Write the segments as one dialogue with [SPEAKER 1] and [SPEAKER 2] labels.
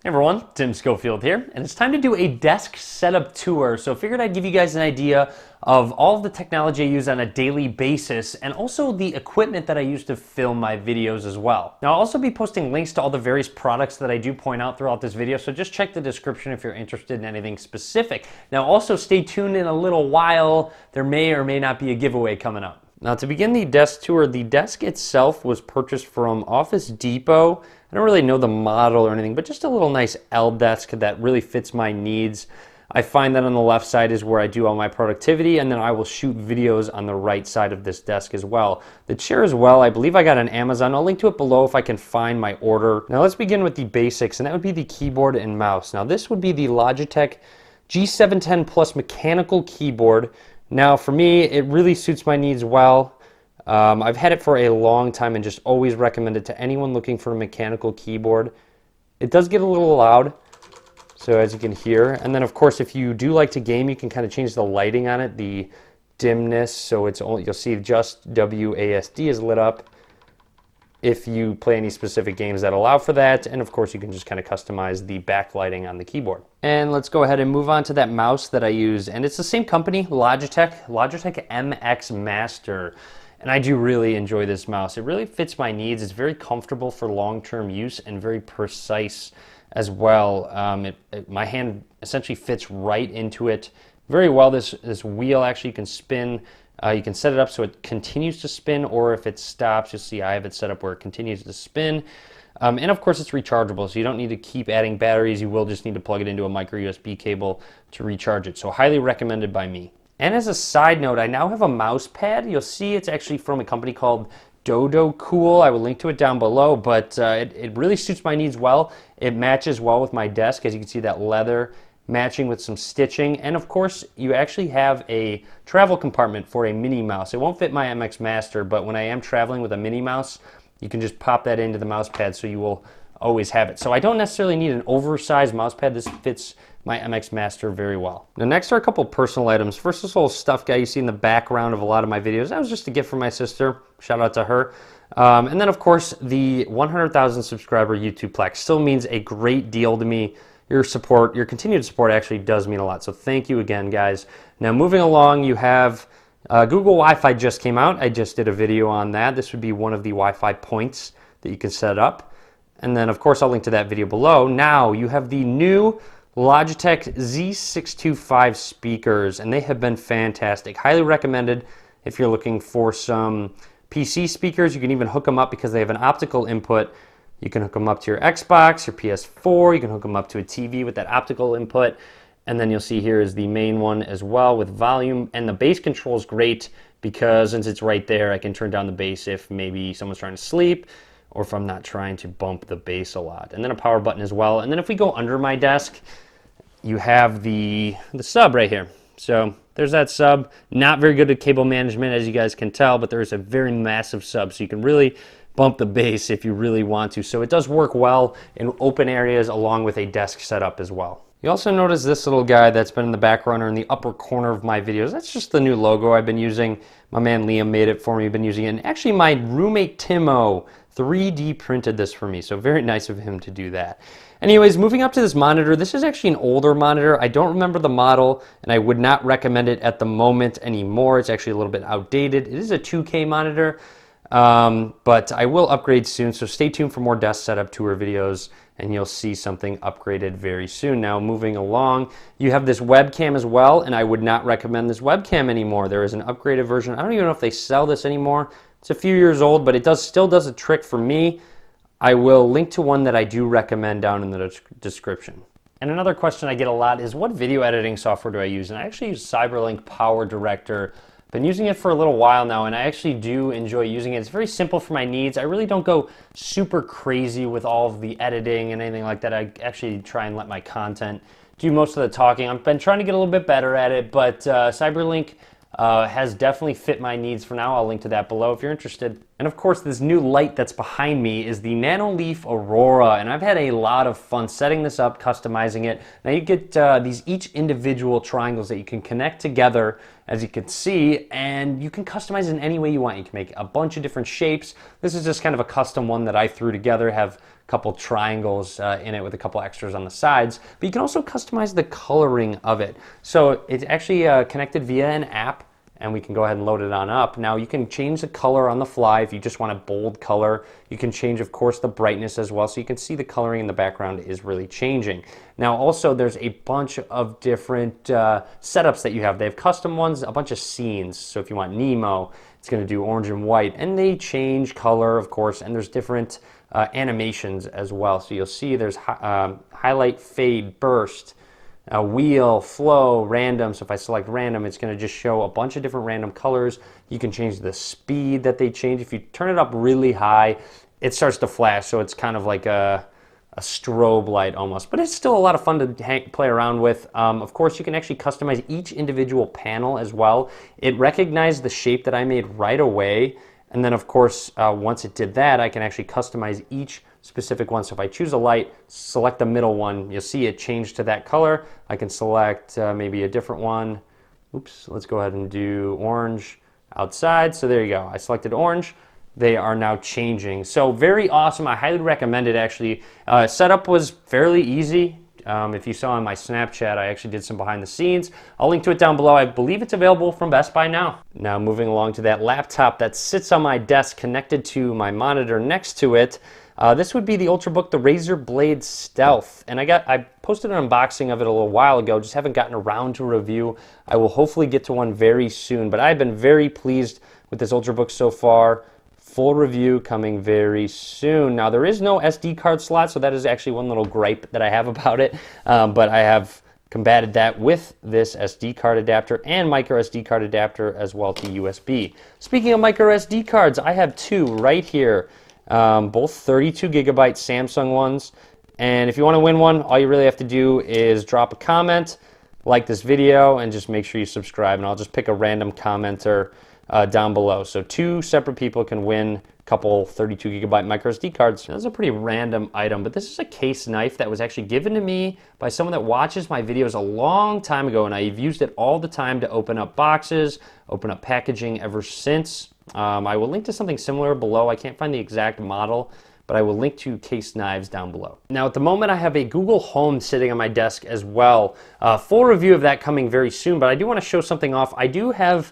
[SPEAKER 1] Hey everyone, Tim Schofield here, and it's time to do a desk setup tour. So I figured I'd give you guys an idea of all of the technology I use on a daily basis and also the equipment that I use to film my videos as well. Now I'll also be posting links to all the various products that I do point out throughout this video, so just check the description if you're interested in anything specific. Now also stay tuned in a little while, there may or may not be a giveaway coming up. Now to begin the desk tour, the desk itself was purchased from Office Depot. I don't really know the model or anything, but just a little nice L desk that really fits my needs. I find that on the left side is where I do all my productivity, and then I will shoot videos on the right side of this desk as well. The chair as well, I believe I got on Amazon. I'll link to it below if I can find my order. Now let's begin with the basics, and that would be the keyboard and mouse. Now this would be the Logitech G710 Plus mechanical keyboard. Now for me, it really suits my needs well. I've had it for a long time and just always recommend it to anyone looking for a mechanical keyboard. It does get a little loud, so as you can hear. And then of course, if you do like to game, you can kind of change the lighting on it, the dimness, so it's only, you'll see just WASD is lit up if you play any specific games that allow for that. And of course, you can just kind of customize the backlighting on the keyboard. And let's go ahead and move on to that mouse that I use. And it's the same company, Logitech MX Master. And I do really enjoy this mouse. It really fits my needs. It's very comfortable for long-term use and very precise as well. My hand essentially fits right into it very well. This wheel actually you can spin. You can set it up so it continues to spin, or if it stops, you'll see I have it set up where it continues to spin. And of course it's rechargeable, so you don't need to keep adding batteries. You will just need to plug it into a micro USB cable to recharge it. So highly recommended by me. And as a side note, I now have a mouse pad. You'll see it's actually from a company called Dodo Cool. I will link to it down below, but it really suits my needs well. It matches well with my desk. As you can see, that leather matching with some stitching. And of course, you actually have a travel compartment for a mini mouse. It won't fit my MX Master, but when I am traveling with a mini mouse, you can just pop that into the mouse pad, so you will always have it. So I don't necessarily need an oversized mouse pad. This fits my MX Master very well. Now next are a couple personal items. First, this little stuffed guy you see in the background of a lot of my videos. That was just a gift from my sister. Shout out to her. And then of course, the 100,000 subscriber YouTube plaque still means a great deal to me. Your support, your continued support actually does mean a lot. So thank you again, guys. Now moving along, you have Google Wi-Fi just came out. I just did a video on that. This would be one of the Wi-Fi points that you can set up. And then of course, I'll link to that video below. Now you have the new Logitech Z625 speakers, and they have been fantastic. Highly recommended if you're looking for some PC speakers. You can even hook them up because they have an optical input. You can hook them up to your Xbox, your PS4. You can hook them up to a TV with that optical input. And then you'll see here is the main one as well with volume. And the bass control is great because since it's right there, I can turn down the bass if maybe someone's trying to sleep or if I'm not trying to bump the bass a lot. And then a power button as well. And then if we go under my desk, you have the sub right here. So there's that sub. Not very good at cable management, as you guys can tell, but there is a very massive sub, so you can really bump the bass if you really want to. So it does work well in open areas along with a desk setup as well. You also notice this little guy that's been in the background or in the upper corner of my videos. That's just the new logo I've been using. My man Liam made it for me. I've been using it. And actually my roommate Timo 3D printed this for me. So very nice of him to do that. Anyways, moving up to this monitor, this is actually an older monitor. I don't remember the model, and I would not recommend it at the moment anymore. It's actually a little bit outdated. It is a 2K monitor, but I will upgrade soon, so stay tuned for more desk setup tour videos, and you'll see something upgraded very soon. Now, moving along, you have this webcam as well, and I would not recommend this webcam anymore. There is an upgraded version. I don't even know if they sell this anymore. It's a few years old, but it still does a trick for me. I will link to one that I do recommend down in the description. And another question I get a lot is, what video editing software do I use? And I actually use Cyberlink Power Director. Been using it for a little while now, and I actually do enjoy using it. It's very simple for my needs. I really don't go super crazy with all of the editing and anything like that. I actually try and let my content do most of the talking. I've been trying to get a little bit better at it, but Cyberlink has definitely fit my needs for now. I'll link to that below if you're interested. And of course, this new light that's behind me is the Nano Aurora, and I've had a lot of fun setting this up, customizing it. Now you get these each individual triangles that you can connect together, as you can see, and you can customize it in any way you want. You can make a bunch of different shapes. This is just kind of a custom one that I threw together, have couple triangles in it with a couple extras on the sides, but you can also customize the coloring of it. So it's actually connected via an app, and we can go ahead and load it on up. Now you can change the color on the fly if you just want a bold color. You can change, of course, the brightness as well, so you can see the coloring in the background is really changing. Now also there's a bunch of different setups that you have. They have custom ones, a bunch of scenes. So if you want Nemo, it's gonna do orange and white, and they change color, of course, and there's different animations as well. So you'll see there's highlight, fade, burst, wheel, flow, random. So if I select random, it's going to just show a bunch of different random colors. You can change the speed that they change. If you turn it up really high, it starts to flash. So it's kind of like a strobe light almost, but it's still a lot of fun to play around with. Of course, you can actually customize each individual panel as well. It recognized the shape that I made right away. And then of course, once it did that, I can actually customize each specific one. So if I choose a light, select the middle one, you'll see it change to that color. I can select maybe a different one. Oops, let's go ahead and do orange outside. So there you go. I selected orange. They are now changing. So very awesome. I highly recommend it actually. Setup was fairly easy. If you saw on my Snapchat, I actually did some behind the scenes. I'll link to it down below. I believe it's available from Best Buy now. Now moving along to that laptop that sits on my desk connected to my monitor next to it. This would be the Ultrabook, the Razer Blade Stealth. And I posted an unboxing of it a little while ago, just haven't gotten around to review. I will hopefully get to one very soon, but I've been very pleased with this Ultrabook so far. Full review coming very soon. Now there is no SD card slot, so that is actually one little gripe that I have about it, but I have combated that with this SD card adapter and micro SD card adapter as well to USB. Speaking of micro SD cards, I have two right here. Both 32 gigabyte Samsung ones. And if you want to win one, all you really have to do is drop a comment, like this video, and just make sure you subscribe. And I'll just pick a random commenter down below. So two separate people can win a couple 32 gigabyte micro SD cards. That's a pretty random item, but this is a case knife that was actually given to me by someone that watches my videos a long time ago, and I've used it all the time to open up boxes, open up packaging ever since. I will link to something similar below. I can't find the exact model, but I will link to case knives down below. Now at the moment I have a Google Home sitting on my desk as well. Full review of that coming very soon, but I do want to show something off. I do have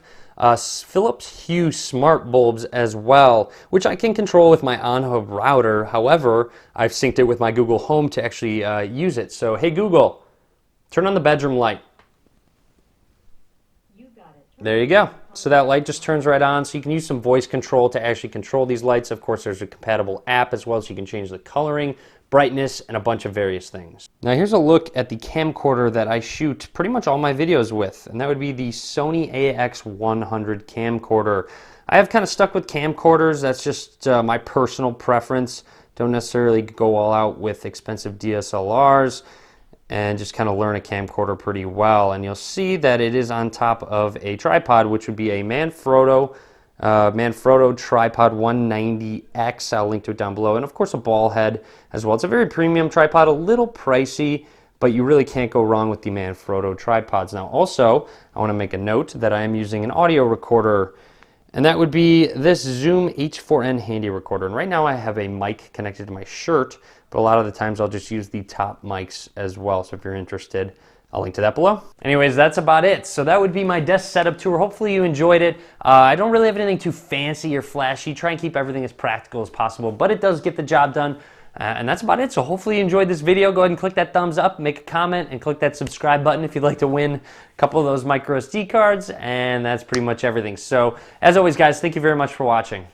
[SPEAKER 1] Philips Hue smart bulbs as well, which I can control with my on-hub router. However, I've synced it with my Google Home to actually use it. So hey Google, turn on the bedroom light. There you go. So that light just turns right on, so you can use some voice control to actually control these lights. Of course, there's a compatible app as well, so you can change the coloring, brightness, and a bunch of various things. Now here's a look at the camcorder that I shoot pretty much all my videos with, and that would be the Sony AX100 camcorder. I have kind of stuck with camcorders. That's just my personal preference. Don't necessarily go all out with expensive DSLRs, and just kind of learn a camcorder pretty well. And you'll see that it is on top of a tripod, which would be a Manfrotto Tripod 190X. I'll link to it down below. And of course a ball head as well. It's a very premium tripod, a little pricey, but you really can't go wrong with the Manfrotto tripods. Now also, I want to make a note that I am using an audio recorder, and that would be this Zoom H4n handy recorder. And right now I have a mic connected to my shirt, but a lot of the times I'll just use the top mics as well. So if you're interested, I'll link to that below. Anyways, that's about it. So that would be my desk setup tour. Hopefully you enjoyed it. I don't really have anything too fancy or flashy. Try and keep everything as practical as possible, but it does get the job done. And that's about it. So hopefully you enjoyed this video. Go ahead and click that thumbs up, make a comment, and click that subscribe button if you'd like to win a couple of those micro SD cards. And that's pretty much everything. So as always, guys, thank you very much for watching.